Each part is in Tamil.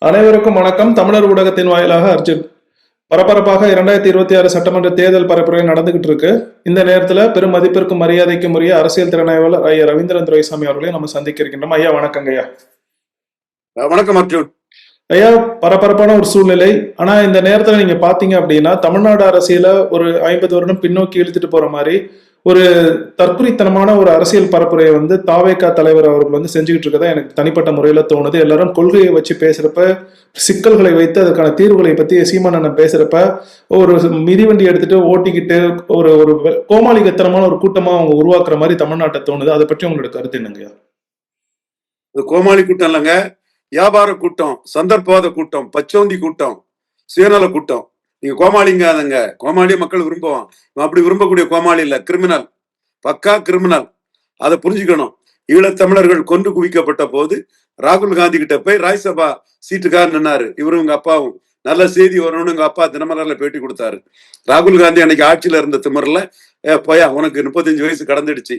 அனைவருக்கும் வணக்கம். தமிழர் ஊடகத்தின் வாயிலாக அர்ஜுன். பரபரப்பாக 2026 சட்டமன்ற தேர்தல் பரப்புரை நடந்துகிட்டு இருக்கு. இந்த நேரத்தில் பெரும் மதிப்பிற்கும் மரியாதைக்கும் உரிய அரசியல் திறனாய்வாளர் ஐயா ரவீந்திரன் துரைசாமி அவர்களையும் நம்ம சந்திக்க இருக்கின்றோம். ஐயா வணக்கங்க. ஐயா வணக்கம் அர்ஜுன். ஐயா, பரபரப்பான ஒரு சூழ்நிலை. ஆனா இந்த நேரத்துல நீங்க பாத்தீங்க அப்படின்னா தமிழ்நாடு அரசியல ஒரு 50 வருடம் பின்னோக்கி இழுத்துட்டு போற மாதிரி ஒரு தற்குறித்தனமான ஒரு அரசியல் பரப்புரையை தாவேகா தலைவர் அவர்கள் செஞ்சுக்கிட்டு இருக்கதா எனக்கு தனிப்பட்ட முறையில தோணுது. எல்லாரும் கொள்கையை வச்சு பேசுறப்ப, சிக்கல்களை வைத்து அதற்கான தீர்வுகளை பத்தி சீமானண்ணன் பேசுறப்ப ஒரு மிதிவண்டி எடுத்துட்டு ஓட்டிக்கிட்டு ஒரு ஒரு கோமாளிகத்தனமான ஒரு கூட்டமா அவங்க உருவாக்குற மாதிரி தமிழ்நாட்டை தோணுது. அதை பற்றி உங்களோட கருத்து என்னங்க? கோமாளி கூட்டம் இல்லைங்க, வியாபார கூட்டம், சந்தர்ப்பவாத கூட்டம், பச்சோந்தி கூட்டம், சுயநல கூட்டம். நீங்க கோமாளிங்காதங்க. கோமாளிய மக்கள் விரும்புவான். அப்படி விரும்பக்கூடிய கோமாளி இல்ல, கிரிமினல், பக்கா கிரிமினல். அதை புரிஞ்சுக்கணும். ஈழத்தமிழர்கள் கொண்டு குவிக்கப்பட்ட போது ராகுல் காந்தி கிட்ட போய் ராஜ்சபா சீட்டுக்காக நின்னாரு. இவரும் உங்க அப்பாவும். நல்ல செய்தி வரணும்னு எங்க அப்பா தினமலர்ல பேட்டி கொடுத்தாரு. ராகுல் காந்தி அன்னைக்கு ஆட்சியில இருந்த திமிரில், போயா உனக்கு 35 வயசு கடந்துடுச்சு,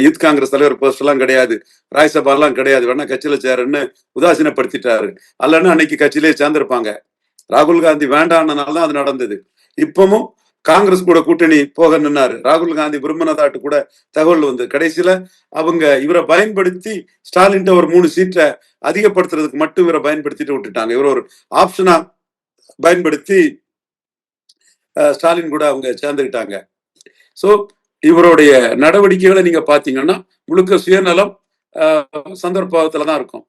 யூத் காங்கிரஸ் தலைவர் போஸ்ட் எல்லாம் கிடையாது, ராஜ்சபா எல்லாம் கிடையாது, வேணா கட்சியில சேருன்னு உதாசீனப்படுத்திட்டாரு. அல்லன்னு அன்னைக்கு கட்சியிலே சேர்ந்திருப்பாங்க. ராகுல் காந்தி வேண்டாம்னால்தான் அது நடந்தது. இப்பவும் காங்கிரஸ் கூட கூட்டணி போக நின்னாரு. ராகுல் காந்தி விரும்பினதாட்டு கூட தகவல் வந்து கடைசியில அவங்க இவரை பயன்படுத்தி ஸ்டாலின் ஒரு 3 சீட்டை அதிகப்படுத்துறதுக்கு மட்டும் இவரை பயன்படுத்திட்டு விட்டுட்டாங்க. இவர் ஒரு ஆப்ஷனா பயன்படுத்தி ஸ்டாலின் கூட அவங்க சேர்ந்துக்கிட்டாங்க. சோ இவருடைய நடவடிக்கைகளை நீங்க பாத்தீங்கன்னா முழுக்க சுயநலம், சந்தர்ப்பத்துலதான் இருக்கும்.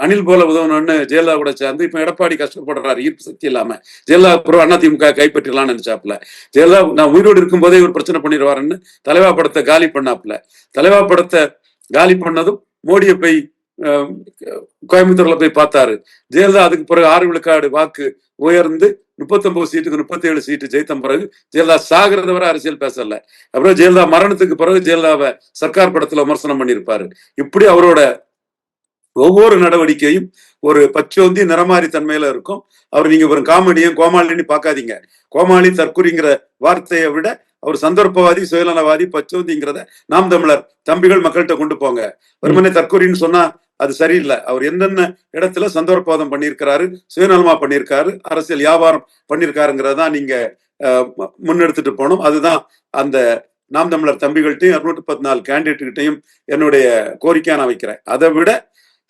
அணில் போல உதவணும்னு ஜெயலலிதா கூட சேர்ந்து இப்ப எடப்பாடி கஷ்டப்படுறாரு, ஈர்ப்பு சக்தி இல்லாம. ஜெயலலிதா அதிமுக கைப்பற்றலாம்னு நினைச்சாப்புல. ஜெயலலிதா நான் உயிரோடு இருக்கும் போதே இவர் பிரச்சனை பண்ணிடுவாருன்னு தலைவா படத்தை காலி பண்ணாப்புல. தலைவா படத்தை காலி பண்ணதும் மோடியை போய் கோயம்புத்தூர்ல போய் பார்த்தாரு. ஜெயலலிதா அதுக்கு பிறகு 6 விழுக்காடு வாக்கு உயர்ந்து 39 சீட்டுக்கு 37 சீட்டு ஜெயித்த பிறகு ஜெயலலிதா சாகிறத வரை அரசியல் பேசல. அப்புறம் ஜெயலலிதா மரணத்துக்கு பிறகு ஜெயலலிதாவை சர்க்கார் படத்துல விமர்சனம் பண்ணியிருப்பாரு. இப்படி அவரோட ஒவ்வொரு நடவடிக்கையும் ஒரு பச்சோந்தி நிறமாரி தன்மையில இருக்கும். அவர் நீங்க ஒரு காமெடியும் கோமாளின்னு பார்க்காதீங்க. கோமாளி தற்குறிங்கிற வார்த்தையை விட அவர் சந்தர்ப்பவாதி, சுயநலவாதி, பச்சோந்திங்கிறத நாம் தமிழர் தம்பிகள் மக்கள்கிட்ட கொண்டு போங்க. வெறுமனே தற்குறின்னு சொன்னா அது சரியில்லை. அவர் எந்தெந்த இடத்துல சந்தர்ப்பவாதம் பண்ணியிருக்கிறாரு, சுயநலமா பண்ணியிருக்காரு, அரசியல் வியாபாரம் பண்ணியிருக்காருங்கிறதான் நீங்க முன்னெடுத்துட்டு போனோம். அதுதான் அந்த நாம் தமிழர் தம்பிகள்கிட்டையும் 214 கேண்டிடேட்டுகிட்டையும் என்னுடைய கோரிக்கையா நான் வைக்கிறேன். அதை விட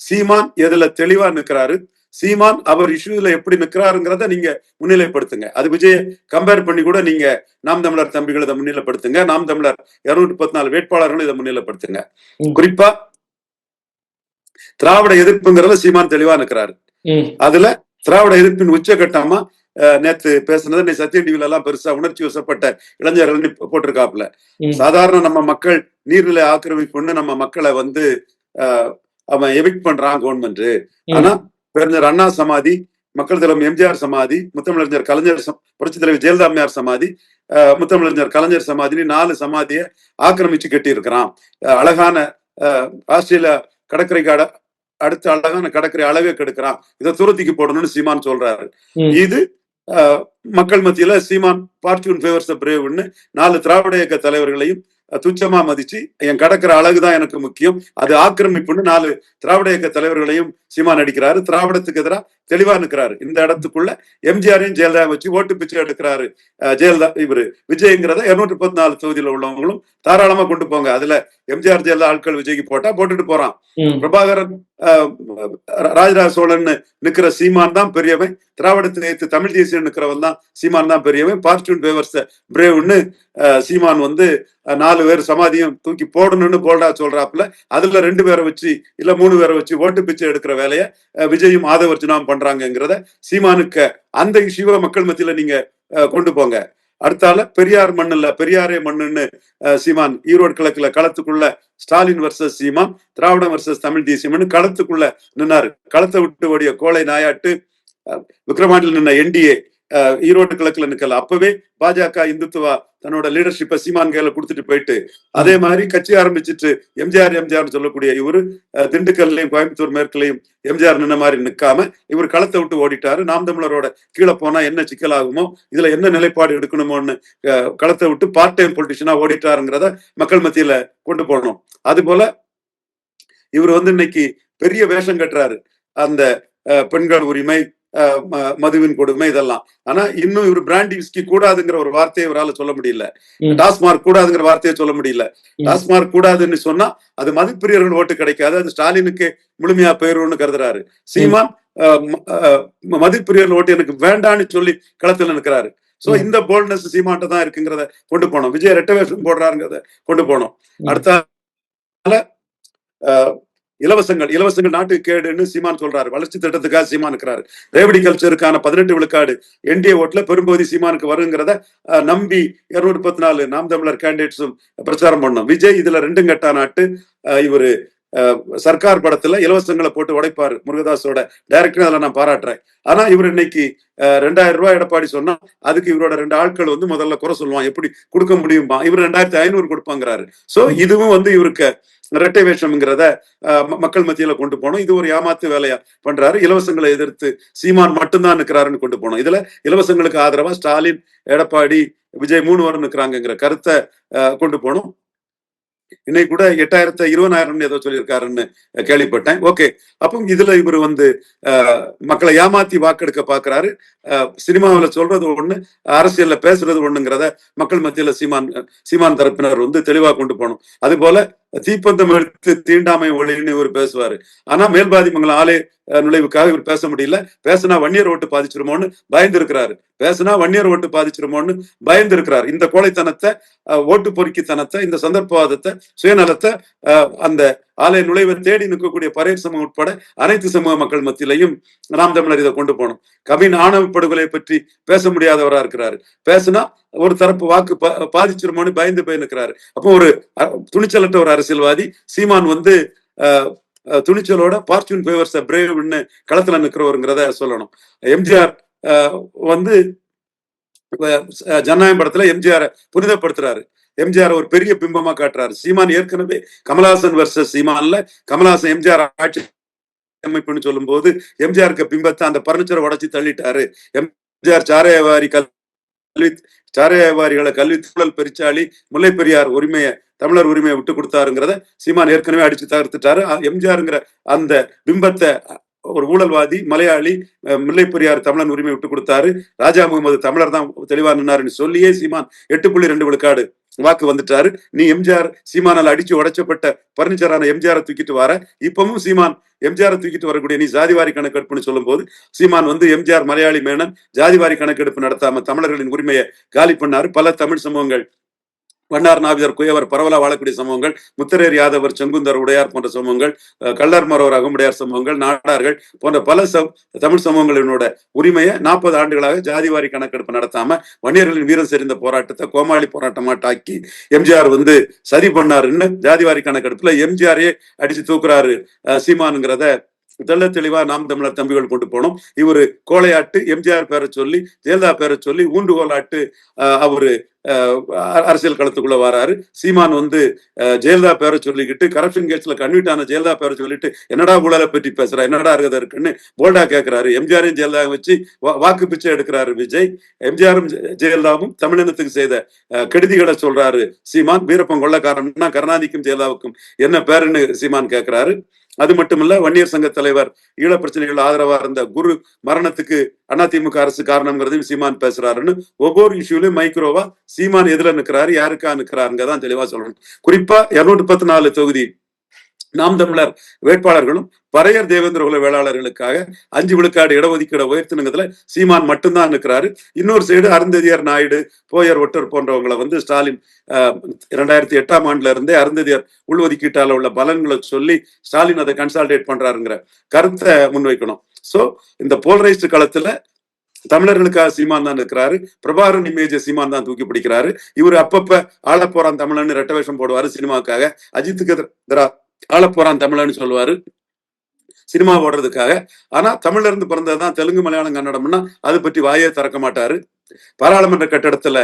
சீமான் எதுல தெளிவா நிற்கிறாரு, சீமான் அவர் இஷ்யூல எப்படி நிற்கிறாருங்கிறத நீங்க முன்னிலைப்படுத்துங்க. அது விஜய கம்பேர் பண்ணி கூட நீங்க நாம் தமிழர் தம்பிகள் இதை முன்னிலைப்படுத்துங்க. நாம் தமிழர் 214 வேட்பாளர்களும் இதை முன்னிலைப்படுத்துங்க. குறிப்பா திராவிட எதிர்ப்புங்கிறத சீமான் தெளிவா நிற்கிறாரு. அதுல திராவிட எதிர்ப்பின் உச்சகட்டமா நேத்து பேசுனது சத்தியம் டிவில எல்லாம் பெருசா உணர்ச்சி வசப்பட்ட இளைஞர்கள் போட்டிருக்காப்புல. சாதாரண நம்ம மக்கள் நீர்நிலை ஆக்கிரமிப்புன்னு நம்ம மக்களை அவன் எவிக்ட் பண்றான் கவர்மெண்ட். ஆனா பேரறிஞர் அண்ணா சமாதி, மக்கள் தலைவர் எம்ஜிஆர் சமாதி, முத்தமிழறிஞர் கலைஞர், புரட்சி தலைவர் ஜெயலலிதா அம்மையார் சமாதி, முத்தமிழறிஞர் கலைஞர் சமாதினு 4 சமாதியை ஆக்கிரமிச்சு கட்டி இருக்கிறான். அழகான ஆஸ்திரேலியா கடற்கரை அடுத்த அழகான கடற்கரை அளவே கெடுக்கிறான். இதை துரத்திக்கு போடணும்னு சீமான் சொல்றாரு. இது மக்கள் மத்தியில சீமான் பார்ச்சூன் ஃபேவர்ஸ் தி பிரேவ்னு 4 திராவிட இயக்க தலைவர்களையும் துச்சமா மதிச்சு என் கடற்கரை அழகுதான் எனக்கு முக்கியம், அது ஆக்கிரமிப்புன்னு 4 திராவிட இயக்க தலைவர்களையும் சீமான் அடிக்கிறாரு. திராவிடத்துக்கு எதிராக தெளிவா நிற்கிறாரு. இந்த இடத்துக்குள்ள எம்ஜிஆரையும் ஜெயலலிதா வச்சு ஓட்டு பிச்சை எடுக்கிறாரு. ஜெயலலிதா இவரு விஜய்ங்கிறத 214 தொகுதியில உள்ளவங்களும் தாராளமா கொண்டு போங்க. அதுல எம்ஜிஆர் ஜெயலலிதா ஆட்கள் விஜய்க்கு போட்டா போட்டுட்டு போறான். பிரபாகரன், ராஜராஜ சோழன் நிக்கிற சீமான் தான் பெரியவன். திராவிடத்தை ஏற்று தமிழ் தேசியம் நிக்கிறவன் தான் சீமான் தான் பெரியவன். பார்ச்சூன் ஃபேவர்ஸ் பிரேவ்னு சீமான் 4 பேர் சமாதியும் தூக்கி போடணும்னு போல்டா சொல்றாப்புல. அதுல 2 பேரை வச்சு இல்ல 3 பேரை வச்சு ஓட்டு பிச்சை எடுக்கிற வேலையை விஜயும் ஆதவர்ஜுனாவும் பண்றாங்கிறத சீமானுக்கு அந்த இஷ்யூவை மக்கள் மத்தியில நீங்க கொண்டு போங்க. அடுத்தால பெரியார் மண்ணுல பெரியாரே மண்ணுன்னு சீமான் ஈரோடு கிழக்குல களத்துக்குள்ள ஸ்டாலின் வர்சஸ் சீமான், திராவிடம் வர்சஸ் தமிழ் தேசியம்னு களத்துக்குள்ள நின்னாரு. களத்தை விட்டு ஓடிய கோளை நாயாட்டு விக்ரமாண்டில் நின்ன என்டிஏ ஈரோடு கிழக்குல நிக்கல. அப்பவே பாஜக இந்துத்துவா தன்னோட லீடர்ஷிப்பை சீமான் கையில கொடுத்துட்டு போயிட்டு அதே மாதிரி கட்சி ஆரம்பிச்சுட்டு எம்ஜிஆர் சொல்லக்கூடிய இவரு திண்டுக்கல்லையும் கோயம்புத்தூர் மேற்குலையும் எம்ஜிஆர் நின்ன மாதிரி நிக்காம இவர் களத்தை விட்டு ஓடிட்டாரு. நாம் தமிழரோட கீழே போனா என்ன சிக்கல் ஆகுமோ, இதுல என்ன நிலைப்பாடு எடுக்கணுமோன்னு களத்தை விட்டு பார்ட் டைம் பொலிட்டிஷியனா ஓடிட்டாருங்கிறத மக்கள் மத்தியில கொண்டு போகணும். அது போல இவர் இன்னைக்கு பெரிய வேஷம் கட்டுறாரு. அந்த பெண்கள் உரிமை, மதுவின் கொடுமை இதெல்லாம். ஆனா இன்னும் இவர் பிராண்டி விஸ்கி கூடாதுங்கிற ஒரு வார்த்தையை இவரால் சொல்ல முடியல. டாஸ்மார்க் கூடாதுங்கிற வார்த்தையை சொல்ல முடியல. டாஸ்மார்க் கூடாதுன்னு சொன்னா அது மதுப்பிரியர்கள் ஓட்டு கிடைக்காது, அது ஸ்டாலினுக்கு முழுமையா போயிரும்னு கருதுறாரு. சீமான் மதுப்பிரியர்கள் ஓட்டு எனக்கு வேண்டான்னு சொல்லி களத்துல நிற்கிறாரு. சோ இந்த போல்ட்னஸ் சீமான்ட்ட தான் இருக்குங்கிறத கொண்டு போனோம். விஜய் ரெட்டை வேஷம் போடுறாருங்கிறத கொண்டு போனோம். அடுத்த இலவசங்கள் நாட்டுக்கு கேடுன்னு சீமான் சொல்றாரு. வளர்ச்சி திட்டத்துக்காக சீமான் இருக்கிறாரு. ரேவடி கல்ச்சருக்கான 18 விழுக்காடு என்டிஏ ஓட்டுல பெரும்பகுதி சீமானுக்கு வருங்கிறத நம்பி 214 நாம் தமிழர் கேண்டிடேட்ஸும் பிரச்சாரம் பண்ணோம். விஜய் இதுல 2 கட்டா நாட்டு. இவரு சர்க்கார் படத்துல இலவசங்களை போட்டு உடைப்பாரு. முருகதாஸோட டைரக்டர் அதுல நான் பாராட்டுறேன். ஆனா இவர் இன்னைக்கு 2000 ரூபாய் எடப்பாடி சொன்னா அதுக்கு இவரோட 2 ஆட்கள் முதல்ல குறை சொல்லுவான், எப்படி கொடுக்க முடியுமா, இவர் 2500 கொடுப்பாங்கிறாரு. சோ இதுவும் இவருக்கு இரட்டை வேஷம்ங்கிறத மக்கள் மத்தியில கொண்டு போனோம். இது ஒரு ஏமாத்து வேலையா பண்றாரு. இலவசங்களை எதிர்த்து சீமான் மட்டும்தான் நிற்கிறாருன்னு கொண்டு போனோம். இதுல இலவசங்களுக்கு ஆதரவா ஸ்டாலின், எடப்பாடி, விஜய் 3 பேரும் நிற்கிறாங்கிற கருத்தை கொண்டு போனோம். இன்னைக்கு கூட 8000 20,000 ஏதோ சொல்லியிருக்காருன்னு கேள்விப்பட்டேன். ஓகே, அப்போ இதுல இவர் மக்களை ஏமாத்தி வாக்கெடுக்க பாக்குறாரு. சினிமாவில் சொல்றது ஒண்ணு, அரசியல்ல பேசுறது ஒண்ணுங்கிறத மக்கள் மத்தியில சீமான் தரப்பினர் தெளிவா கொண்டு போனோம். அது போல தீப்பந்தம் எடுத்து தீண்டாமை ஒளின்னு இவர் பேசுவாரு. ஆனா மேல்பாதி மங்கலம் ஆலை நுழைவுக்காக இவர் பேச முடியல. பேசினா வன்னியர் ஓட்டு பாதிச்சிருமோன்னு பயந்து இருக்கிறாரு. பயந்து இருக்கிறார். இந்த கோழைத்தனத்தை, ஓட்டு பொறுக்கித்தனத்தை, இந்த சந்தர்ப்பவாதத்தை, சுயநலத்தை அந்த ஆலய நுழைவை தேடி நிற்கக்கூடிய பரையர் சமூகம் உட்பட அனைத்து சமூக மக்கள் மத்தியிலையும் நாம் தமிழர் இதை கொண்டு போனோம். கவின் ஆணவ படுகொலை பற்றி பேச முடியாதவரா இருக்கிறாரு. பேசுனா ஒரு தரப்பு வாக்கு பாதிச்சிருமோன்னு பயந்து போய் நிற்கிறாரு. அப்போ ஒரு துணிச்சலற்ற ஒரு அரசியல்வாதி சீமான் துணிச்சலோட பார்ச்சூன் ஃபேவர்ஸ் பிரேவ்னு களத்துல நிற்கிறவருங்கிறத சொல்லணும். எம்ஜிஆர் ஜனநாயகம் படத்துல எம்ஜிஆர் புனிதப்படுத்துறாரு. எம்ஜிஆர் ஒரு பெரிய பிம்பமா காட்டுறாரு. சீமான் ஏற்கனவே கமலஹாசன் வர்சஸ் சீமான்ல கமலஹாசன் எம்ஜிஆர் ஆட்சி அமைப்புன்னு சொல்லும் போது எம்ஜிஆருக்கு பிம்பத்தை அந்த பர்னிச்சரை உடைச்சு தள்ளிட்டாரு. எம்ஜிஆர் சாரையவாரிகளை கல்வி சூழல் பெருச்சாளி, முல்லை பெரியார் உரிமையை, தமிழர் உரிமையை விட்டு கொடுத்தாருங்கிறத சீமான் ஏற்கனவே அடிச்சு தகர்த்துட்டாரு. எம்ஜிஆருங்கிற அந்த பிம்பத்தை ஒரு ஊழல்வாதி, மலையாளி, முல்லை பெரியார் தமிழன் உரிமை விட்டு கொடுத்தாரு. ராஜா முகமது தமிழர் தான் தெளிவா நின்னாருன்னு சொல்லியே சீமான் 8.2 விழுக்காடு வாக்கு வந்துட்டாரு. நீ எம்ஜிஆர் சீமானால் அடிச்சு உடைச்சப்பட்ட பர்னிச்சரான எம்ஜிஆரை தூக்கிட்டு வர, இப்பவும் சீமான் எம்ஜிஆரை தூக்கிட்டு வரக்கூடிய நீ ஜாதிவாரி கணக்கெடுப்புன்னு சொல்லும் போது சீமான் எம்ஜிஆர் மலையாளி மேனன் ஜாதிவாரி கணக்கெடுப்பு நடத்தாம தமிழர்களின் உரிமையை காலி பண்ணாரு. பல தமிழ் சமூகங்கள், வண்ணார், நாவிதர், குயவர், பரவலா வாழக்கூடிய சமூகங்கள், முத்திரையர், யாதவர், செங்குந்தர், உடையார் போன்ற சமூகங்கள், கள்ளர், மறவர், அகமுடையார் சமூகங்கள், நாடார்கள் போன்ற பல தமிழ் சமூகங்களினோட உரிமையை 40 ஆண்டுகளாக ஜாதிவாரி கணக்கெடுப்பு நடத்தாம வன்னியர்களின் வீரம் செறிந்த போராட்டத்தை கோமாளி போராட்டமாட்டாக்கி எம்ஜிஆர் சரி பண்ணாருன்னு ஜாதிவாரி கணக்கெடுப்புல எம்ஜிஆரே அடிச்சு தூக்குறாரு சீமானுங்கிறத தெள்ள தெளிவா நாம் தமிழர் தம்பிகள் கொண்டு போனோம். இவரு கோளையாட்டு எம்ஜிஆர் பேரை சொல்லி, ஜெயலலிதா பேரை சொல்லி ஊண்டுகோலாட்டு அவரு அரசியல் களத்துக்குள்ள வராரு. சீமான் ஜெயலலிதா பேரை சொல்லிக்கிட்டு, கரப்ஷன் கேஸ்ல கன்விட் ஆன ஜெயலலிதா பேரை சொல்லிட்டு என்னடா ஊழலை பற்றி பேசுறா, என்னடா இருக்குது இருக்குன்னு போல்டா கேட்கிறாரு. எம்ஜிஆரையும் ஜெயலலிதா வச்சு வாக்கு பிச்சை எடுக்கிறாரு விஜய். எம்ஜிஆரும் ஜெயலலிதாவும் தமிழினத்துக்கு செய்த கெடுதிகளை சொல்றாரு சீமான். வீரப்பன் கொள்ளக்காரன்னா கருணாநிதிக்கும் ஜெயலலிதாவுக்கும் என்ன பேருன்னு சீமான் கேட்கிறாரு. அது மட்டுமல்ல, வன்னியர் சங்க தலைவர் ஈழ பிரச்சனைகள் ஆதரவா இருந்த குரு மரணத்துக்கு அதிமுக அரசு காரணம்ங்கிறதையும் சீமான் பேசுறாருன்னு ஒவ்வொரு இஷ்யூலையும் மைக்ரோவா சீமான் எதுல நிற்கிறாரு, யாருக்கா நிற்கிறாருங்கதான் தெளிவா சொல்லணும். குறிப்பா 214 தொகுதி நாம் தமிழர் வேட்பாளர்களும் பறையர் தேவேந்திர குல வேளாளர்களுக்காக 5 விழுக்காடு இடஒதுக்கீடு உயர்த்தினதுல சீமான் மட்டும்தான் இருக்கிறாரு. இன்னொரு சைடு அருந்ததியர், நாயுடு, போயர், ஒட்டர் போன்றவங்களை ஸ்டாலின் 2008ஆம் ஆண்டுல இருந்தே அருந்ததியர் உள்ஒதுக்கீட்டால உள்ள பலன்களை சொல்லி ஸ்டாலின் அதை கன்சால்டேட் பண்றாருங்கிற கருத்தை முன்வைக்கணும். சோ இந்த போலரைஸ்டு களத்துல தமிழர்களுக்காக சீமான் தான் இருக்கிறாரு. பிரபாகரன் இமேஜ் சீமான் தான் தூக்கி பிடிக்கிறாரு. இவரு அப்பப்ப ஆள போறான் தமிழன்னு ரெட்ட வேஷம் போடுவாரு சினிமாவுக்காக. அஜித்துக்கு ஆளப்போறான் தமிழன்னு சொல்லுவாரு சினிமா ஓடுறதுக்காக. ஆனா தமிழ்ல இருந்து பிறந்ததுதான் தெலுங்கு, மலையாளம், கன்னடம்னா அது பற்றி வாயே திறக்க மாட்டாரு. பாராளுமன்ற கட்டடத்துல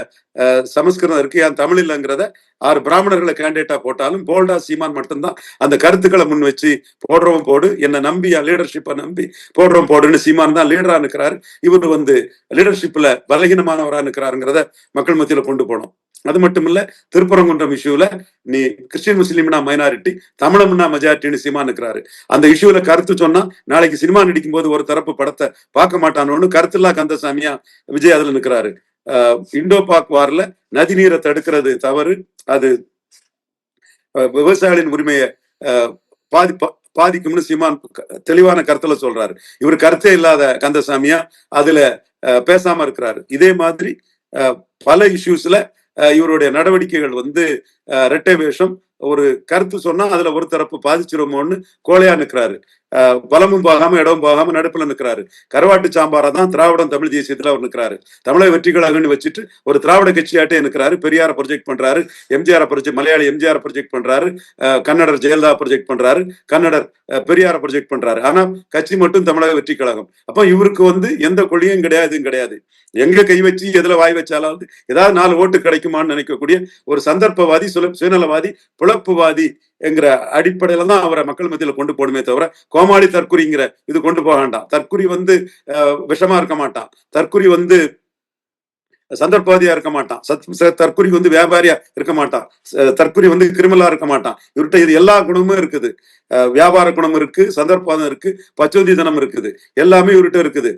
சமஸ்கிருதம் இருக்கு, ஏன் தமிழ் இல்லைங்கிறத 6 பிராமணர்களை கேண்டிடேட்டா போட்டாலும் போல்டா சீமான் மட்டும்தான் அந்த கருத்துக்களை முன் வச்சு போடுறவன் போடு, என்ன நம்பி லீடர்ஷிப்பை நம்பி போடுறவன் போடுன்னு சீமான் தான் லீடரா இருக்கிறாரு. இவர் வந்து லீடர்ஷிப்ல பலகீனமானவரா இருக்கிறாருங்கிறத மக்கள் மத்தியில கொண்டு போனோம். அது மட்டும் இல்ல, திருப்பரங்குன்றம் இஷ்யூல நீ கிறிஸ்டின் முஸ்லீம்னா மைனாரிட்டி, தமிழம்னா மெஜாரிட்டின்னு சீமான் இருக்கிறாரு. அந்த இஷ்யூல கருத்து சொன்னா நாளைக்கு சினிமா நடிக்கும் போது ஒரு தரப்பு படத்தை பார்க்க மாட்டானோன்னு கருத்துல்லா கந்தசாமியா விஜய் அதுல நிற்கிறாரு. இண்டோ பாக் வார்ல நதி நீரை தடுக்கிறது தவறு, அது விவசாயிகளின் உரிமையை பாதிக்கும்னு சீமான் தெளிவான கருத்துல சொல்றாரு. இவர் கருத்தே இல்லாத கந்தசாமியா அதுல பேசாம இருக்கிறாரு. இதே மாதிரி பல இஷ்யூஸ்ல இவருடைய நடவடிக்கைகள் வந்து இரட்டை வேஷம், ஒரு கருத்து சொன்னா அதுல ஒரு தரப்பு பாதிச்சிருமோன்னு கோழையா நிற்கிறாரு. பலமும் போகாம இடமும் போகாம நடுப்புல நிற்கிறாரு. கருவாட்டு சாம்பாரா தான் திராவிடம் தமிழ் தேசியத்துல அவர் நிற்கிறாரு. தமிழக வெற்றி கழகம்னு வச்சுட்டு ஒரு திராவிட கட்சியாட்டே நிற்கிறாரு. பெரியார ப்ரொஜெக்ட் பண்றாரு, எம்ஜிஆர் ப்ரொஜெக்ட், மலையாளி எம்ஜிஆர் ப்ரொஜெக்ட் பண்றாரு, கன்னடர் ஜெயலலிதா ப்ரொஜெக்ட் பண்றாரு, கன்னடர் பெரியார ப்ரொஜெக்ட் பண்றாரு. ஆனா கட்சி மட்டும் தமிழக வெற்றி கழகம். அப்ப இவருக்கு வந்து எந்த கொள்கையும் கிடையாது. எங்க கை வச்சு எதுல வாய் வச்சாலும் ஏதாவது 4 ஓட்டு கிடைக்குமான்னு நினைக்கக்கூடிய ஒரு சந்தர்ப்பவாதி, சுயநலவாதி, பிளப்புவாதி என்கிற அடிப்படையில தான் அவரை மக்கள் மத்தியில கொண்டு போடுமே தவிர கோமாளி தற்குறிங்கிற இது கொண்டு போக வேண்டாம். தற்குறி வந்து விஷமா இருக்க மாட்டான். தற்குறி வந்து சந்தர்ப்பவாதியா இருக்க மாட்டான். தற்குறி வந்து வியாபாரியா இருக்க மாட்டான். தற்குறி வந்து கிரிமினலா இருக்க மாட்டான். இவர்கிட்ட இது எல்லா குணமும் இருக்குது. வியாபார குணம் இருக்கு, சந்தர்ப்பம் இருக்கு, பச்சோந்திதனம் இருக்குது, எல்லாமே இவர்கிட்ட இருக்குது.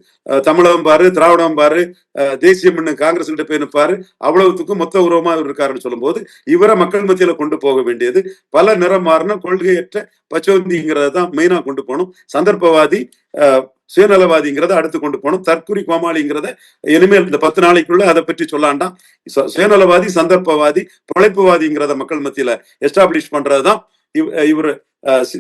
தமிழகம் பாரு, திராவிடம் பாரு, தேசியம் காங்கிரஸ் கிட்ட போய் நிற்பாரு. அவ்வளவுத்துக்கும் மொத்த உருவமா இவர் இருக்காருன்னு சொல்லும் போது இவரை மக்கள் மத்தியில கொண்டு போக வேண்டியது பல நிறம் மாறின கொள்கையற்ற பச்சோந்திங்கிறத தான் மெயினா கொண்டு போகணும். சந்தர்ப்பவாதி, சுயநலவாதிங்கிறத அடுத்து கொண்டு போனோம். தற்குறி கோமாளிங்கிறத இனிமேல் இந்த 10 நாளைக்குள்ள அதை பற்றி சொல்லாண்டாம். சுயநலவாதி, சந்தர்ப்பவாதி, பிழைப்புவாதிங்கிறத மக்கள் மத்தியில எஸ்டாப்ளிஷ் பண்றதுதான் இவர்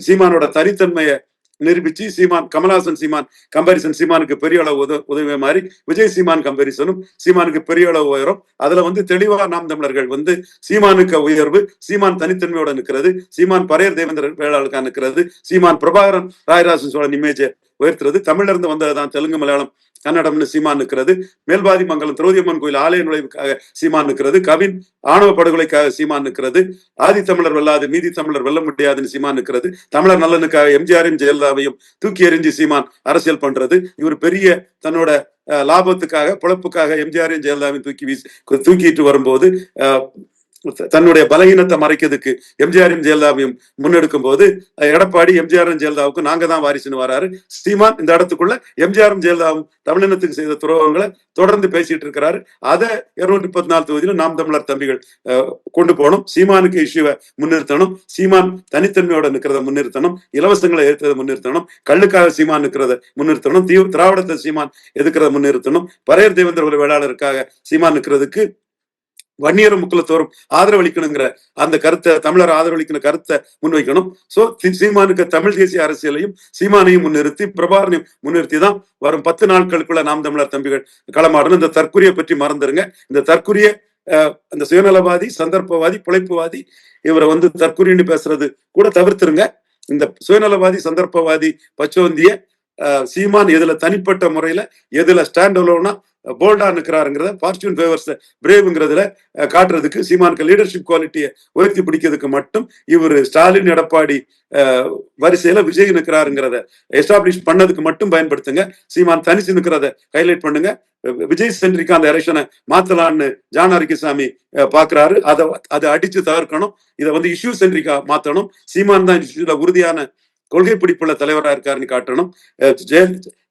சீமானோட தனித்தன்மையை நிரூபிச்சு சீமான் கமல்ஹாசன் சீமான் கம்பாரிசன் சீமானுக்கு பெரிய அளவு உதவிய மாதிரி விஜய் சீமான் கம்பாரிசனும் சீமானுக்கு பெரிய அளவு உயரும். அதுல வந்து தெளிவா நாம் தமிழர்கள் வந்து சீமானுக்கு உயர்வு, சீமான் தனித்தன்மையோட நிற்கிறது, சீமான் பரையர் தேவேந்திர வேளாளுக்கா நிற்கிறது, சீமான் பிரபாகரன் ராயராஜன் சோழன் இமேஜை உயர்த்துறது, தமிழ்ல இருந்து வந்ததுதான் தெலுங்கு மலையாளம் கன்னடம்னு சீமான் நிற்கிறது, மேல்பாதி மங்கலம் திரௌதியம்மன் கோயில் ஆலய நுழைவுக்காக சீமான் நிற்கிறது, கவின் ஆணவ படுகொலைக்காக சீமான் நிற்கிறது, ஆதி தமிழர் வெல்லாது மீதி தமிழர் வெல்ல முடியாதுன்னு சீமான் நிற்கிறது, தமிழர் நலனுக்காக எம்ஜிஆரையும் ஜெயலலிதாவையும் தூக்கி எறிஞ்சு சீமான் அரசியல் பண்றது, இவர் பெரிய தன்னோட லாபத்துக்காக பொழப்புக்காக எம்ஜிஆரையும் ஜெயலலிதாவையும் தூக்கிட்டு வரும்போது தன்னுடைய பலகீனத்தை மறைக்கிறதுக்கு எம்ஜிஆரையும் ஜெயலலிதாவையும் முன்னெடுக்கும் போது எடப்பாடி எம்ஜிஆரும் ஜெயலலிதாவுக்கும் நாங்க தான் வாரிசுன்னு வராரு. சீமான் இந்த இடத்துக்குள்ள எம்ஜிஆரும் ஜெயலலிதாவும் தமிழினத்துக்கு செய்த துரோகங்களை தொடர்ந்து பேசிட்டு இருக்கிறாரு. அதை 234 தொகுதியிலும் நாம் தமிழர் தம்பிகள் கொண்டு போகணும். சீமானுக்கு இஷ்யூவை முன்னிறுத்தணும், சீமான் தனித்தன்மையோட நிற்கிறத முன்னிறுத்தணும், இலவசங்களை ஏற்றதை முன்னிறுத்தணும், கல்லுக்காக சீமான் நிற்கிறத முன்னிறுத்தணும், திராவிடத்தை சீமான் எதுக்கிறத முன்னிறுத்தணும், பரையர் தேவேந்திர வேளாளருக்காக சீமான் நிற்கிறதுக்கு வன்னியரும் முக்குலத்தோரும் ஆதரவளிக்கணுங்கிற அந்த கருத்தை, தமிழர் ஆதரவளிக்கிற கருத்தை முன்வைக்கணும். சோ சீமானுக்கு தமிழ் தேசிய அரசியலையும் சீமானையும் முன்னிறுத்தி பிரபாகரனையும் முன்னிறுத்தி தான் வரும் 10 நாட்களுக்குள்ள நாம் தமிழர் தம்பிகள் களமாடணும். இந்த தற்குறியை பற்றி மறந்துருங்க. இந்த தற்குறிய அந்த சுயநலவாதி, சந்தர்ப்பவாதி, பிழைப்புவாதி இவரை வந்து தற்குறின்னு பேசுறது கூட தவிர்த்துருங்க. இந்த சுயநலவாதி, சந்தர்ப்பவாதி, பச்சோந்திய சீமான் எதுல தனிப்பட்ட முறையில எதுல ஸ்டாண்ட் அலோனா போல்டா நிற்கிறாருங்கிறத ஃபார்ச்சூன் ஃபேவர்ஸ் பிரேவ்ங்கிறதுல காட்டுறதுக்கு சீமானுக்கு லீடர்ஷிப் குவாலிட்டியை உயர்த்தி பிடிக்கிறதுக்கு மட்டும் இவர் ஸ்டாலின் எடப்பாடி வரிசையில விஜய் நிற்கிறாருங்கிறத எஸ்டாப்ளிஷ் பண்ணதுக்கு மட்டும் பயன்படுத்துங்க. சீமான் தனிச்சு நிற்கிறத ஹைலைட் பண்ணுங்க. விஜய் சென்ட்ரிக்கா அந்த எலெக்ஷனை மாத்தலான்னு ஜான் அரிக்கசாமி பாக்குறாரு. அதை அடிச்சு தவிர்க்கணும். இதை வந்து இஷ்யூ சென்ட்ரிக்கா மாத்தணும். சீமான் தான் இஷ்யூல உறுதியான கொள்கை பிடிப்புள்ள தலைவரா இருக்காருன்னு காட்டணும்.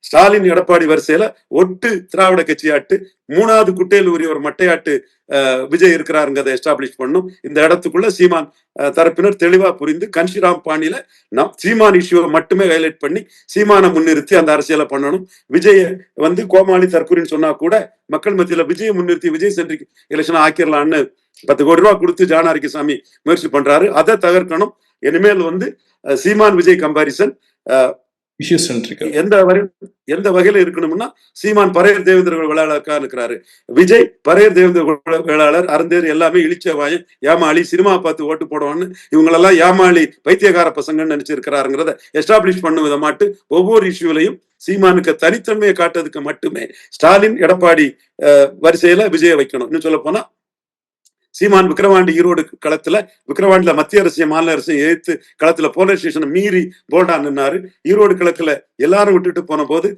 ஸ்டாலின் எடப்பாடி வரிசையில ஒட்டு திராவிட கட்சியாட்டு 3வது குட்டையில் உரிய ஒரு மட்டையாட்டு விஜய் இருக்கிறாருங்கிறத எஸ்டாப்ளிஷ் பண்ணும். இந்த இடத்துக்குள்ள சீமான் தரப்பினர் தெளிவா புரிந்து கன்ஷிராம் பாணியில சீமான் இஷ்யூவை மட்டுமே ஹைலைட் பண்ணி சீமானை முன்னிறுத்தி அந்த அரசியலை பண்ணணும். விஜய வந்து கோமாளி தற்கொலைன்னு சொன்னா கூட மக்கள் மத்தியில விஜயை முன்னிறுத்தி விஜய் சென்ட்ரிக் எலெக்ஷன் ஆக்கிடலான்னு 10 கோடி ரூபாய் கொடுத்து ஜான் அரிக்கசாமி முயற்சி பண்றாரு. அதை தகர்க்கணும். இனிமேல் வந்து சீமான் விஜய் கம்பாரிசன் எந்த வகையில இருக்கணும்னா சீமான் பரையர் தேவேந்திர வேளாளருக்கா இருக்கிறாரு, விஜய் பரையர் தேவேந்திர வேளாளர், அருந்தேர் எல்லாமே இழிச்சவாயம், ஏமாளி, சினிமா பார்த்து ஓட்டு போடுவான்னு இவங்களெல்லாம் ஏமாளி பைத்தியகார பசங்கன்னு நினைச்சிருக்கிறாருங்கிறத எஸ்டாப்ளிஷ் பண்ணும் விதமாட்டு ஒவ்வொரு இஷ்யூலையும் சீமானுக்கு தனித்தன்மையை காட்டுறதுக்கு மட்டுமே ஸ்டாலின் எடப்பாடி வரிசையில விஜய வைக்கணும். இன்னும் சொல்ல போனா சீமான் விக்கிரவாண்டி ஈரோடு களத்துல, விக்கிரவாண்டியில மத்திய அரசையும் மாநில அரசையும் எதிர்த்து களத்துல போலரைசேஷனை மீறி போல்டா நின்னாரு. ஈரோடு களத்துல எல்லாரும் விட்டுட்டு போன போது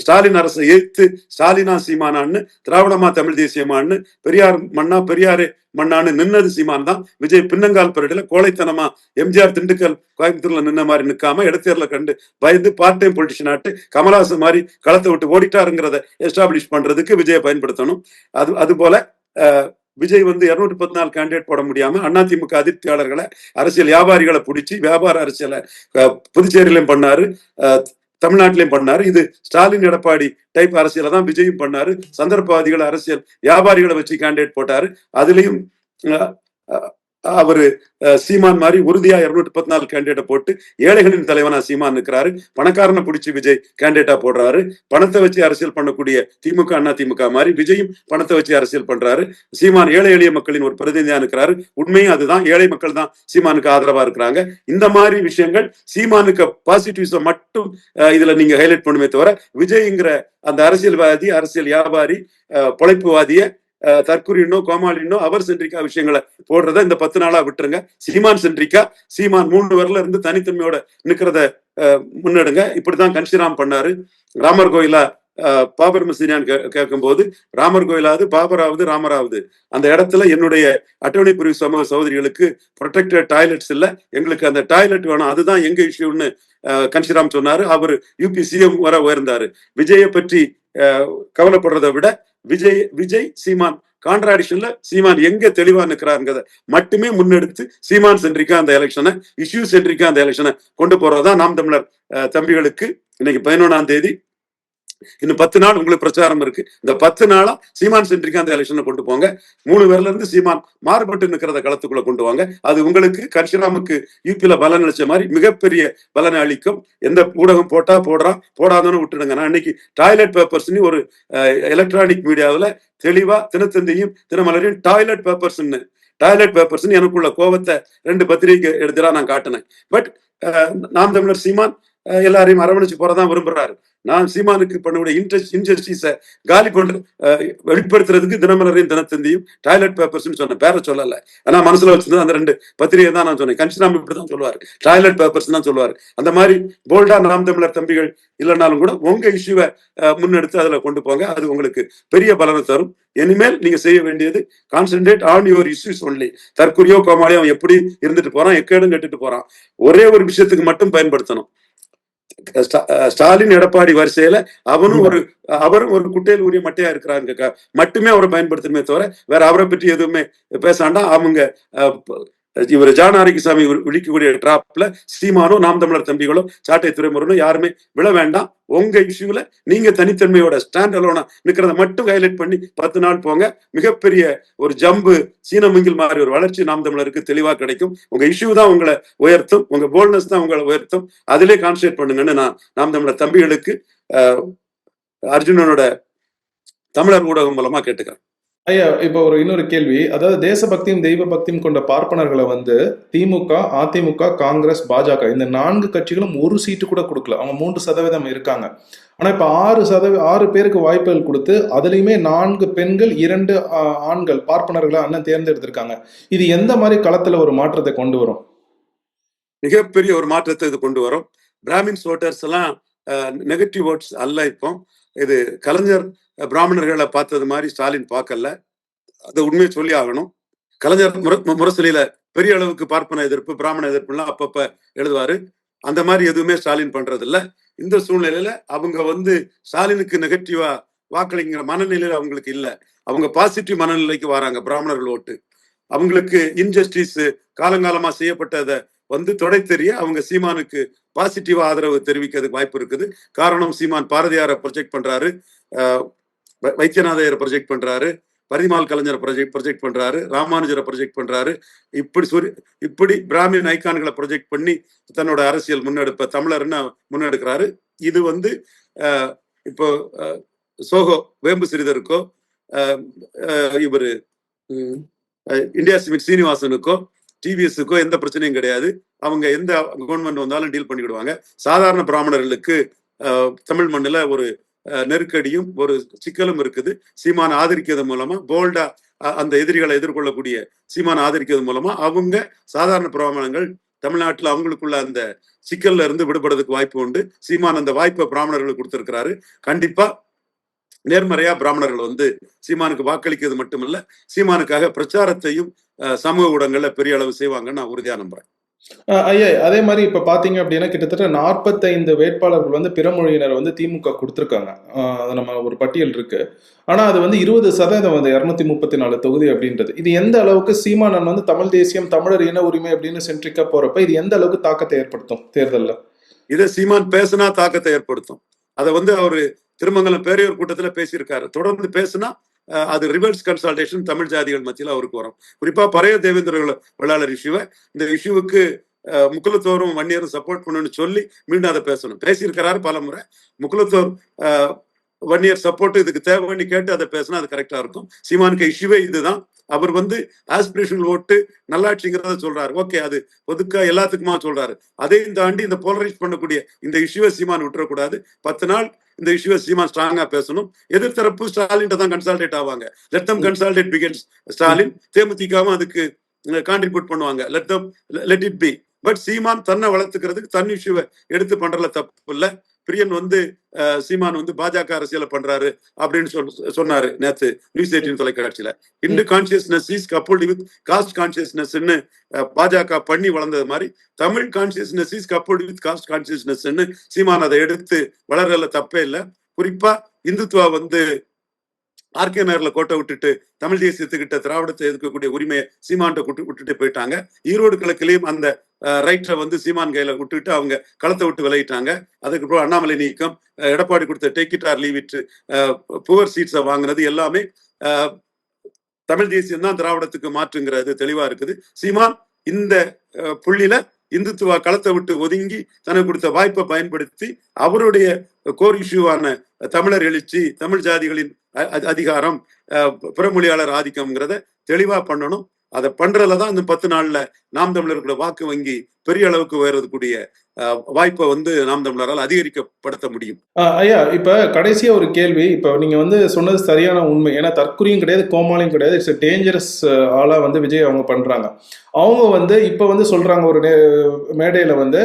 ஸ்டாலின் அரசை எதிர்த்து ஸ்டாலினா சீமானான்னு, திராவிடமா தமிழ் தேசியமான்னு, பெரியார் மண்ணா பெரியாரே மண்ணான்னு நின்னது சீமான் தான். விஜய் பின்னங்கால் பரடியில கோழைத்தனமா எம்ஜிஆர் திண்டுக்கல் கோயம்புத்தூர்ல நின்ன மாதிரி நிக்காம இடத்தேர்ல கண்டு பயந்து பார்ட் டைம் பொலிட்டிஷியன் ஆட்டு கமலஹாசன் மாதிரி களத்தை விட்டு ஓடிட்டாருங்கிறத எஸ்டாப்ளிஷ் பண்றதுக்கு விஜயை பயன்படுத்தணும். அது போல விஜய் வந்து 214 கேண்டிடேட் போட முடியாம அதிமுக அதிருப்தியாளர்களை, அரசியல் வியாபாரிகளை பிடிச்சி வியாபார அரசியலை புதுச்சேரியிலையும் பண்ணாரு, தமிழ்நாட்டிலையும் பண்ணாரு. இது ஸ்டாலின் எடப்பாடி டைப் அரசியலை தான் விஜயும் பண்ணாரு. சந்தர்ப்பவாதிகளை, அரசியல் வியாபாரிகளை வச்சு கேண்டிடேட் போட்டாரு. அதுலயும் அவரு சீமான் மாதிரி உறுதியா 214 கேண்டிடேட்டை போட்டு ஏழைகளின் தலைவனா சீமான் இருக்கிறாரு. பணக்காரனை பிடிச்சி விஜய் கேண்டிடேட்டா போடுறாரு. பணத்தை வச்சு அரசியல் பண்ணக்கூடிய திமுக அண்ணா திமுக மாதிரி விஜயும் பணத்தை வச்சு அரசியல் பண்றாரு. சீமான் ஏழை எளிய மக்களின் ஒரு பிரதிநிதியா இருக்கிறாரு. உண்மையும் அதுதான், ஏழை மக்கள் தான் சீமானுக்கு ஆதரவா இருக்கிறாங்க. இந்த மாதிரி விஷயங்கள் சீமானுக்கு பாசிட்டிவ்ஸை மட்டும் இதுல நீங்க ஹைலைட் பண்ணுமே தவிர, விஜய்ங்கிற அந்த அரசியல்வாதி, அரசியல் வியாபாரி, பொழைப்புவாதிய தற்குறினோ கோமாளினோ அவர் சென்ட்ரிக்கா விஷயங்களை போடுறத இந்த 10 நாளா விட்டுருங்க. சீமான் சென்ட்ரிக்கா, சீமான் 3 வரல இருந்து தனித்தன்மையோட நிக்கிறத முன்னெடுங்க. இப்படிதான் கன்ஷிராம் பண்ணாரு. ராமர் கோயிலா பாபர் மசீனியான் கேட்கும் போது, ராமர் கோயிலாவது பாபராவது ராமராவது, அந்த இடத்துல என்னுடைய அட்டவணை பிரிவு சமூக சகோதரிகளுக்கு ப்ரொடெக்டட் டாய்லெட்ஸ் இல்ல, எங்களுக்கு அந்த டாய்லெட் வேணும், அதுதான் எங்க இஷ்யூன்னு கன்ஷிராம் சொன்னாரு. அவர் யூபி சிஎம் வர உயர்ந்தாரு. விஜயை பற்றி கவலைப்படுறதை விட விஜய் சீமான் கான்ட்ராடிக்ஷன்ல சீமான் எங்க தெளிவா நிக்கிறாருங்கிறத மட்டுமே முன்னெடுத்து சீமான் சென்ட்ரிக்கா அந்த எலெக்ஷனை, இஷ்யூ சென்ட்ரிக்கா அந்த எலெக்ஷனை கொண்டு போறதுதான் நாம் தமிழர் தம்பிகளுக்கு இன்னைக்கு 11ஆம் தேதி. இன்னும் 10 நாள் உங்களுக்கு பிரச்சாரம் இருக்கு. இந்த 10 நாளா சீமான் சென்ட்ரிக்கா அந்த எலெக்ஷனை கொண்டு போங்க. 3 பேர்ல இருந்து சீமான் மாறுபட்டு நிக்கிறத களத்துக்குள்ள கொண்டு வாங்க. அது உங்களுக்கு கன்ஷிராமுக்கு யூபியில பலன் அளிச்ச மாதிரி மிகப்பெரிய பலனை அளிக்கும். எந்த ஊடகம் போட்டா போடுறான், போடாதன்னு விட்டுடுங்க. நான் இன்னைக்கு டாய்லெட் பேப்பர்ஸ்னு ஒரு எலக்ட்ரானிக் மீடியாவில் தெளிவா தினத்தந்தியும் தினமலரையும் டாய்லெட் பேப்பர்ஸ் எனக்குள்ள கோபத்தை 2 பத்திரிகை எடுத்துடா நான் காட்டினேன். பட் நாம் தமிழர் சீமான் எல்லாரையும் அரவணைச்சு போறதான் விரும்புறாரு. நான் சீமானுக்கு பண்ணக்கூடிய இன்ஜஸ்டிஸை காலி பண்ற வெளிப்படுத்துறதுக்கு தினமலரையும் தினத்தந்தியும் டாய்லெட் பேப்பர்ஸ் சொன்னேன், பேரை சொல்லல. ஆனா மனசுல வச்சிருந்தது அந்த 2 பத்திரிகை தான் நான் சொன்னேன். கன்ஷிராம் இப்படிதான் சொல்லுவாரு, டாய்லெட் பேப்பர்ஸ் தான் சொல்லுவாரு. அந்த மாதிரி போல்டா நாம் தமிழர் தம்பிகள் இல்லைனாலும் கூட உங்க இஷ்யூவை முன்னெடுத்து அதுல கொண்டு போங்க. அது உங்களுக்கு பெரிய பலனை தரும். இனிமேல் நீங்க செய்ய வேண்டியது concentrate on your issues only. தற்குறியோ கோமாளியோ அவன் எப்படி இருந்துட்டு போறான், எக்கேடும் கெட்டுட்டு போறான், ஒரே ஒரு விஷயத்துக்கு மட்டும் பயன்படுத்தணும். ஸ்டாலின் எடப்பாடி வரிசையில அவரும் ஒரு குட்டையில் உரிய மட்டையா இருக்கிறாங்க மட்டுமே அவரை பயன்படுத்தணுமே தவிர வேற அவரை பற்றி எதுவுமே பேசாண்டா. அவங்க இவர் ஜான் ஆரோக்கியசாமி விழிக்கக்கூடிய டிராப்ல சீமானோ நாம் தமிழர் தம்பிகளோ சாட்டை துறைமுறைனோ யாருமே விழ வேண்டாம். உங்க இஷ்யூல நீங்க தனித்தன்மையோட ஸ்டாண்ட் அலோனா நிக்கிறத மட்டும் ஹைலைட் பண்ணி 10 நாள் போங்க. மிகப்பெரிய ஒரு ஜம்பு சீன முங்கில் மாதிரி ஒரு வளர்ச்சி நாம் தமிழருக்கு தெளிவா கிடைக்கும். உங்க இஷ்யூ தான் உங்களை உயர்த்தும், உங்க போல்ட்னஸ் தான் உங்களை உயர்த்தும். அதிலே கான்சன்ட்ரேட் பண்ணுங்கன்னு நான் நாம் தமிழர் தம்பிகளுக்கு அர்ஜுனனோட தமிழர் ஊடகம் மூலமா கேட்டுக்கிறேன். ஐயா, இப்போ இன்னொரு கேள்வி. அதாவது தேசபக்தியும் தெய்வ பக்தியும் கொண்ட பார்ப்பனர்களை வந்து திமுக, அதிமுக, காங்கிரஸ், பாஜக இந்த 4 கட்சிகளும் ஒரு சீட்டு கூட கொடுக்கல. அவங்க 3% இருக்காங்க. ஆனா இப்ப 6 பேருக்கு வாய்ப்புகள் கொடுத்து அதுலயுமே 4 பெண்கள் 2 ஆண்கள் பார்ப்பனர்களை அண்ணன் தேர்ந்தெடுத்திருக்காங்க. இது எந்த மாதிரி களத்துல ஒரு மாற்றத்தை கொண்டு வரும்? மிகப்பெரிய ஒரு மாற்றத்தை இது கொண்டு வரும். பிராமின்ஸ் ஓட்டர்ஸ் எல்லாம் நெகட்டிவ் ஓட்ஸ் அல்ல. இப்போ இது கலைஞர் பிராமணர்களை பார்த்தது மாதிரி ஸ்டாலின் பார்க்கல. அதை உண்மையை சொல்லி ஆகணும். கலைஞர் முரசொலியில பெரிய அளவுக்கு பார்ப்பன எதிர்ப்பு, பிராமண எதிர்ப்புலாம் அப்பப்ப எழுதுவாரு. அந்த மாதிரி எதுவுமே ஸ்டாலின் பண்றது இல்ல. இந்த சூழ்நிலையில அவங்க வந்து ஸ்டாலினுக்கு நெகட்டிவா வாக்களிங்கிற மனநிலையில அவங்களுக்கு இல்ல. அவங்க பாசிட்டிவ் மனநிலைக்கு வராங்க. பிராமணர்கள் ஓட்டு அவங்களுக்கு இன்ஜஸ்டிஸ் காலங்காலமா செய்யப்பட்டதை வந்து தொடை தெரிய அவங்க சீமானுக்கு பாசிட்டிவா ஆதரவு தெரிவிக்கிறதுக்கு வாய்ப்பு இருக்குது. காரணம், சீமான் பாரதியாரை ப்ரொஜெக்ட் பண்றாரு, வைத்தியநாதையரை ப்ரொஜெக்ட் பண்றாரு, பரிமால் கலைஞரை ப்ரொஜெக்ட் பண்றாரு, ராமானுஜரை ப்ரொஜெக்ட் பண்றாரு. இப்படி பிராமின் ஐக்கான்களை ப்ரொஜெக்ட் பண்ணி தன்னோட அரசியல் முன்னெடுப்ப தமிழர்னு முன்னெடுக்கிறாரு. இது வந்து இப்போ சோகோ வேம்பு சிறிதருக்கோ இவரு இந்தியா சிமெண்ட் சீனிவாசனுக்கோ டிவிஎஸ்க்கோ எந்த பிரச்சனையும் கிடையாது. அவங்க எந்த கவர்மெண்ட் வந்தாலும் டீல் பண்ணிவிடுவாங்க. சாதாரண பிராமணர்களுக்கு தமிழ் மண்ணில் ஒரு நெருக்கடியும் ஒரு சிக்கலும் இருக்குது. சீமான ஆதரிக்கிறது மூலமா போல்டா அந்த எதிரிகளை எதிர்கொள்ளக்கூடிய சீமான் ஆதரிக்கிறது மூலமா அவங்க சாதாரண பிராமணங்கள் தமிழ்நாட்டுல அவங்களுக்குள்ள அந்த சிக்கல்ல இருந்து விடுபடுறதுக்கு வாய்ப்பு உண்டு. சீமான் அந்த வாய்ப்பை பிராமணர்களுக்கு கொடுத்திருக்கிறாரு. கண்டிப்பா நேர்மறையா பிராமணர்கள் வந்து சீமானுக்கு வாக்களிக்கிறது மட்டுமல்ல, சீமானுக்காக பிரச்சாரத்தையும் சமூக ஊடகங்கள்ல பெரிய அளவு செய்வாங்கன்னு நான் உறுதியா நம்புறேன். ஐயா, அதே மாதிரி இப்ப பாத்தீங்க அப்படின்னா கிட்டத்தட்ட 45 வேட்பாளர்கள் வந்து பிற மொழியினர் வந்து திமுக கொடுத்திருக்காங்க. அது நம்ம ஒரு பட்டியல் இருக்கு. ஆனா அது வந்து 20% வந்து 234 தொகுதி அப்படின்றது. இது எந்த அளவுக்கு சீமானன் வந்து தமிழ் தேசியம், தமிழர் இன உரிமை அப்படின்னு சென்ட்ரிக்கா போறப்ப இது எந்த அளவுக்கு தாக்கத்தை ஏற்படுத்தும் தேர்தல்ல? இதை சீமான் பேசினா தாக்கத்தை ஏற்படுத்தும். அதை வந்து அவரு திருமங்கலம் பேரையூர் கூட்டத்துல பேசியிருக்காரு. தொடர்ந்து பேசினா அது ரிவர்ஸ் கன்சல்டேஷன் தமிழ் ஜாதிகள் மத்தியில் அவருக்கு வரும். குறிப்பா பழைய தேவேந்திர வேளாளர் இஷ்யூவை, இந்த இஷ்யூவுக்கு முக்குலத்தோரும் வன்னியரும் சப்போர்ட் பண்ணணும்னு சொல்லி மீண்டும் அதை பேசணும். பேசியிருக்கிறாரு பல முறை. முக்குலத்தோர் வன்னியர் சப்போர்ட் இதுக்கு தேவைன்னு கேட்டு அதை பேசினா அது கரெக்டா இருக்கும். சீமானுக்கு இஷ்யூவே இதுதான். அவர் வந்து ஆஸ்பிரேஷனல் ஓட்டு நல்லாட்சிங்கிறத சொல்றாரு. ஓகே, அது ஒதுக்கா எல்லாத்துக்குமா சொல்றாரு. அதையும் தாண்டி இந்த போலரைஸ் பண்ணக்கூடிய இந்த இஷ்யூவை சீமான் விட்டுறக்கூடாது. 10 நாள் இந்த இஷ்யூவை சீமான் ஸ்ட்ராங்கா பேசணும். எதிர்த்தரப்பு ஸ்டாலின் தான் கன்சால்டேட் ஆவாங்க. Let them consolidate begins Stalin. தேமுதிகவும் அதுக்கு கான்ட்ரிபியூட் பண்ணுவாங்க. Let it be. But Seeman தன்னை வளர்த்துக்கிறதுக்கு தன் இஷ்யூவை எடுத்து பண்றதுல தப்பு இல்லை. பிரியன் வந்து சீமான் வந்து பாஜக அரசியலை பண்றாரு அப்படின்னு சொன்னாரு நேத்து நியூஸ் 18 தொலைக்காட்சியில. Hindu consciousness is coupled with caste consciousness பாஜக பண்ணி வளர்ந்தது மாதிரி Tamil consciousness is coupled with caste consciousness Seeman அதை எடுத்து வளர்றதுல தப்பே இல்லை. குறிப்பா இந்துத்துவா வந்து ஆர்கே நகர்ல கோட்டை விட்டுட்டு தமிழ் தேசியத்துக்கிட்ட திராவிடத்தை எதிர்க்கக்கூடிய உரிமையை சீமான்ட்ட விட்டுட்டு போயிட்டாங்க. ஈரோடு கிழக்கிலையும் அந்த ரைட்டரை வந்து சீமான் கையில விட்டுட்டு அவங்க களத்தை விட்டு விளையிட்டாங்க. அதுக்கப்புறம் அண்ணாமலை நீக்கம், எடப்பாடி கொடுத்த take it or leave it, poor சீட்ஸை வாங்கினது எல்லாமே தமிழ் தேசியம் தான் திராவிடத்துக்கு மாற்றுங்கிறது தெளிவா இருக்குது. சீமான் இந்த புள்ளியில இந்துத்துவா களத்தை விட்டு ஒதுங்கி தனக்கு கொடுத்த வாய்ப்பை பயன்படுத்தி அவருடைய கோர் இஷ்யூவான தமிழர் எழுச்சி, தமிழ் ஜாதிகளின் அதிகாரம், பிறமொழியாளர் ஆதிக்கம்ங்கிறத தெளிவா பண்ணணும். அதை பண்றதுலதான் இந்த 10 நாள்ல நாம் தமிழர்களோட வாக்கு வங்கி பெரிய அளவுக்கு உயரக்கூடிய வாய்ப்பை வந்து நாம் தமிழரால் அதிகரிக்கப்படுத்த முடியும். ஐயா, இப்ப கடைசியா ஒரு கேள்வி. இப்ப நீங்க வந்து சொன்னது சரியான உண்மை. ஏன்னா தற்குறியும் கிடையாது, கோமாளியும் கிடையாது. இட்ஸ் டேஞ்சரஸ் ஆளா வந்து விஜய் அவங்க பண்றாங்க. அவங்க வந்து இப்ப வந்து சொல்றாங்க ஒரு மேடையில வந்து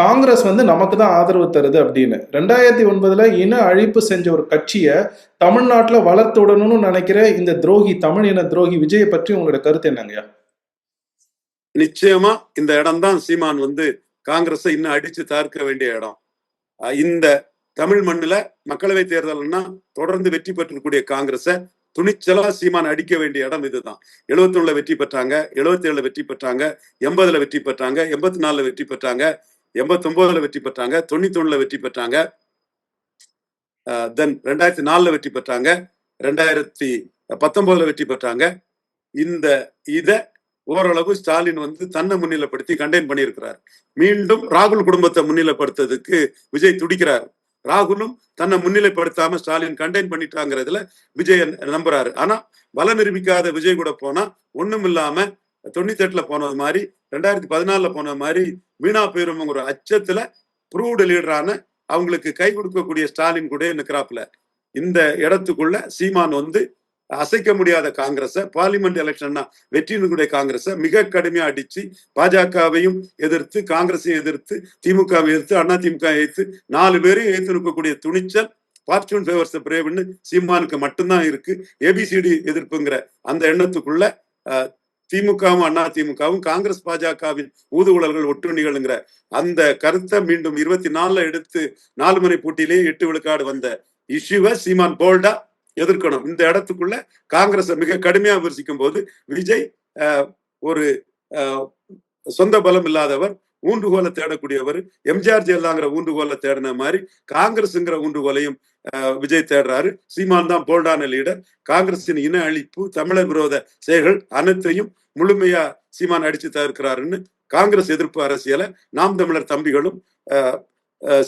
காங்கிரஸ் வந்து நமக்கு தான் ஆதரவு தருது அப்படின்னு. 2009 இன அழிப்பு செஞ்ச ஒரு கட்சியை தமிழ்நாட்டுல வளர்த்து விடணும்னு நினைக்கிற இந்த துரோகி, தமிழ் இன துரோகி விஜயை பற்றி உங்களோட கருத்து என்னங்கய்யா? நிச்சயமா இந்த இடம் தான் சீமான் வந்து காங்கிரஸை இன்னும் அடிச்சு தார்க்க வேண்டிய இடம். இந்த தமிழ் மண்ணுல மக்களவை தேர்தல்னா தொடர்ந்து வெற்றி பெற்றக்கூடிய காங்கிரஸை துணிச்சலா சீமான் அடிக்க வேண்டிய இடம் இதுதான். 71 வெற்றி பெற்றாங்க, 77 வெற்றி பெற்றாங்க, 80 வெற்றி பெற்றாங்க, 84 வெற்றி பெற்றாங்க, 89 வெற்றி பெற்றாங்க, 91 வெற்றி பெற்றாங்க, தென் 2004 வெற்றி பெற்றாங்க, 2019 வெற்றி பெற்றாங்க. இந்த இத ஓரளவு ஸ்டாலின் வந்து தன்னை முன்னிலைப்படுத்தி கண்டெயின் பண்ணியிருக்கிறார். மீண்டும் ராகுல் குடும்பத்தை முன்னிலைப்படுத்துறதுக்கு விஜய் துடிக்கிறார். ராகுலும் தன்னை முன்னிலைப்படுத்தாம ஸ்டாலின் கண்டெயின் பண்ணிட்டாங்கிறதுல விஜய் நம்புறாரு. ஆனா பல நிரூபிக்காத விஜய் கூட போனா ஒண்ணும் இல்லாம 98 போனது மாதிரி 2014 போன மாதிரி வீணா போயிரும் ஒரு அச்சத்துல ப்ரூவ்டு லீடரான அவங்களுக்கு கை கொடுக்கக்கூடிய ஸ்டாலின் கூட நிற்கிறாப்புல. இந்த இடத்துக்குள்ள சீமான் வந்து அசைக்க முடியாத காங்கிரஸை, பார்லிமெண்ட் எலெக்ஷன்னா வெற்றியினுடைய காங்கிரஸை மிக கடுமையா அடிச்சு பாஜகவையும் எதிர்த்து, காங்கிரஸையும் எதிர்த்து, திமுகவை எதிர்த்து, அண்ணா திமுக எதிர்த்து 4 பேரையும் எதிர்த்து இருக்கக்கூடிய துணிச்சல் ஃபார்ச்சூன் ஃபேவர்ஸ் பிரேவ்னு சீமானுக்கு மட்டும்தான் இருக்கு. ஏபிசிடி எதிர்ப்புங்கிற அந்த எண்ணத்துக்குள்ள திமுகவும் அண்ணா திமுகவும் காங்கிரஸ் பாஜகவின் ஊதுகுழல்கள் ஒட்டுணிகள்ங்கிற அந்த கருத்தை மீண்டும் 24 எடுத்து 4 முறை போட்டியிலேயே 8 விழுக்காடு வந்த இஷ்யூவை சீமான் போல்டா எதிர்க்கணும். இந்த இடத்துக்குள்ள காங்கிரஸை மிக கடுமையா விமர்சிக்கும் போது விஜய் ஒரு சொந்த பலம் இல்லாதவர், ஊன்றுகோலை தேடக்கூடியவர். எம்ஜிஆர் ஜெயலலிதாங்கிற ஊன்றுகோலை தேடின மாதிரி காங்கிரஸ்ங்கிற ஊன்றுகோலையும் விஜய் தேடுறாரு. சீமான் தான் போல்டான லீடர். காங்கிரசின் இன அழிப்பு, தமிழர் விரோத செயல்கள் அனைத்தையும் முழுமையா சீமான் அடிச்சு தவிர்க்கிறாருன்னு காங்கிரஸ் எதிர்ப்பு அரசியலை நாம் தமிழர் தம்பிகளும்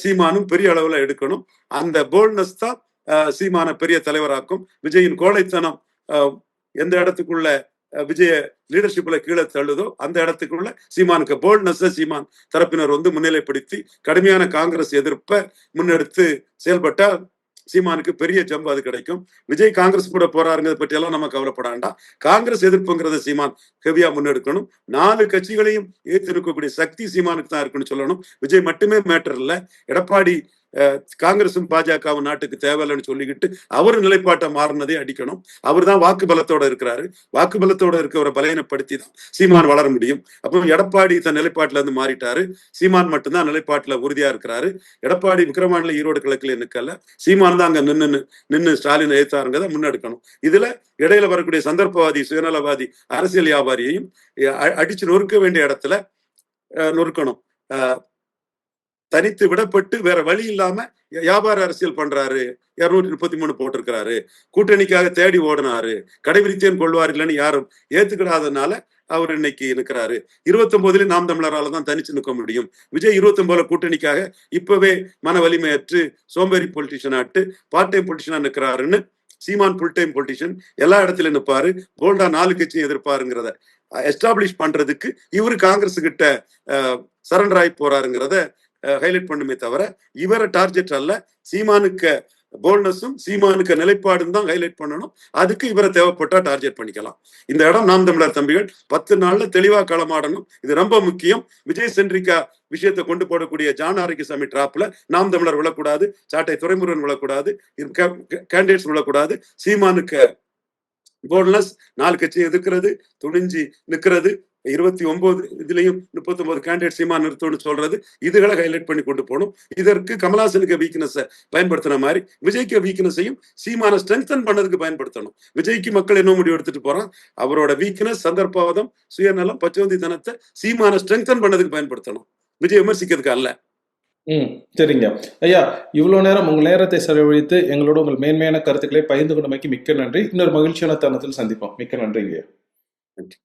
சீமானும் பெரிய அளவுல எடுக்கணும். அந்த போல்ட்னஸ் தான் சீமான பெரிய தலைவராக்கும். விஜயின் கோழைத்தனம் எந்த இடத்துக்குள்ள விஜய லீடர்ஷிப்ல கீழே தள்ளுதோ அந்த இடத்துக்குள்ள சீமானுக்கு போல்ட்னஸ் சீமான் தரப்பினர் வந்து முன்னிலைப்படுத்தி கடுமையான காங்கிரஸ் எதிர்ப்பை முன்னெடுத்து செயல்பட்டா சீமானுக்கு பெரிய ஜம்ப் அது கிடைக்கும். விஜய் காங்கிரஸ் கூட போறாருங்கிறத பற்றி எல்லாம் நம்ம கவலைப்பட வேண்டாம். காங்கிரஸ் எதிர்ப்புங்கிறத சீமான் ஹெவியா முன்னெடுக்கணும். 4 கட்சிகளையும் ஏற்று இருக்கக்கூடிய சக்தி சீமானுக்கு தான் இருக்குன்னு சொல்லணும். விஜய் மட்டுமே மேட்டர் இல்ல. எடப்பாடி காங்கிரசும் பாஜகவும் நாட்டுக்கு தேவையில்லைன்னு சொல்லிக்கிட்டு அவர் நிலைப்பாட்டை மாறினதை அடிக்கணும். அவர் தான் வாக்கு பலத்தோட இருக்கிறாரு. வாக்கு பலத்தோட இருக்கிறவரை பலவீனப்படுத்தி தான் சீமான் வளர முடியும். அப்போ எடப்பாடி தன் நிலைப்பாட்டுல இருந்து மாறிட்டாரு. சீமான் மட்டும்தான் நிலைப்பாட்டுல உறுதியா இருக்கிறாரு. எடப்பாடி விக்கிரவாண்டில ஈரோடு கிழக்குல நிக்கல. சீமான் தான் அங்க நின்னு ஸ்டாலின் எதிர்த்தாருங்கிறத முன்னெடுக்கணும். இதுல இடையில வரக்கூடிய சந்தர்ப்பவாதி சுயநலவாதி அரசியல் வியாபாரியையும் அடிச்சு நொறுக்க வேண்டிய இடத்துல நொறுக்கணும். தனித்து விடப்பட்டு வேற வழி இல்லாம வியாபார அரசியல் பண்றாரு. 233 போட்டிருக்கிறாரு. கூட்டணிக்காக தேடி ஓடினாரு. கடைபிடித்தேன் கொள்வார் இல்லைன்னு யாரும் ஏத்துக்கிடாதனால அவர் இன்னைக்கு நிற்கிறாரு. 29 நாம் தமிழரால தான் தனிச்சு நிற்க முடியும். விஜய் 29 கூட்டணிக்காக இப்பவே மன வலிமையற்று சோம்பேறி பொலிட்டிஷியன் ஆட்டு பார்ட் டைம் பொலிட்டிஷியனா நிற்கிறாருன்னு சீமான் ஃபுல் டைம் பொலிட்டிஷியன் எல்லா இடத்துலயும் நிற்பாரு. போல்டா 4 கட்சியும் எதிர்ப்பாருங்கிறத எஸ்டாப்ளிஷ் பண்றதுக்கு இவரு காங்கிரஸ் கிட்ட சரண்டர் ஆகி போறாருங்கிறத ஹைலைட் பண்ணுமே தவிர இவரை டார்கெட் அல்ல. சீமானுக்கு போல்னஸும் சீமானுக்கு நிலைப்பாடும் தான் ஹைலைட் பண்ணணும். அதுக்கு இவரை தேவைப்பட்டா டார்கெட் பண்ணிக்கலாம். இந்த இடம் நாம் தமிழர் தம்பிகள் 10 நாள்ல தெளிவா களமாடணும். இது ரொம்ப முக்கியம். விஜய் சென்ட்ரிகா விஷயத்தை கொண்டு போடக்கூடிய ஜான் ஆரோக்கியசாமி டிராப்ல நாம் தமிழர் விழக்கூடாது. சாட்டை துரைமுருகன் விழக்கூடாது. கேண்டிடேட்ஸ் விழக்கூடாது. சீமானுக்கு போல்னஸ் 4 கட்சி எதிர்க்கிறது, துணிஞ்சி நிற்கிறது, 29 இதுலயும் 39 கேண்டிடேட் சீமான் நிறுத்தம்னு சொல்றது, இதுகளை ஹைலைட் பண்ணி கொண்டு போகணும். இதற்கு கமல்ஹாசனுக்கு வீக்னஸ் பயன்படுத்தின மாதிரி விஜய்க்கு வீக்னஸையும் சீமான ஸ்ட்ரெங்தன் பண்ணதுக்கு பயன்படுத்தணும். விஜய்க்கு மக்கள் என்ன முடிவு எடுத்துட்டு போறான், அவரோட வீக்னஸ் சந்தர்ப்பவாதம் சுயநலம் பச்சவந்தித்தனத்தை சீமான ஸ்ட்ரெங்தன் பண்ணதுக்கு பயன்படுத்தணும். விஜய் விமர்சிக்கிறதுக்கு அல்ல. சரிங்க ஐயா, இவ்வளவு நேரம் உங்கள் நேரத்தை செலவழித்து எங்களோட உங்கள் மேன்மையான கருத்துக்களை பகிர்ந்து கொண்டமைக்கு மிக்க நன்றி. இன்னொரு மகிழ்ச்சியான தருணத்தில் சந்திப்போம். மிக்க நன்றிங்க. நன்றி.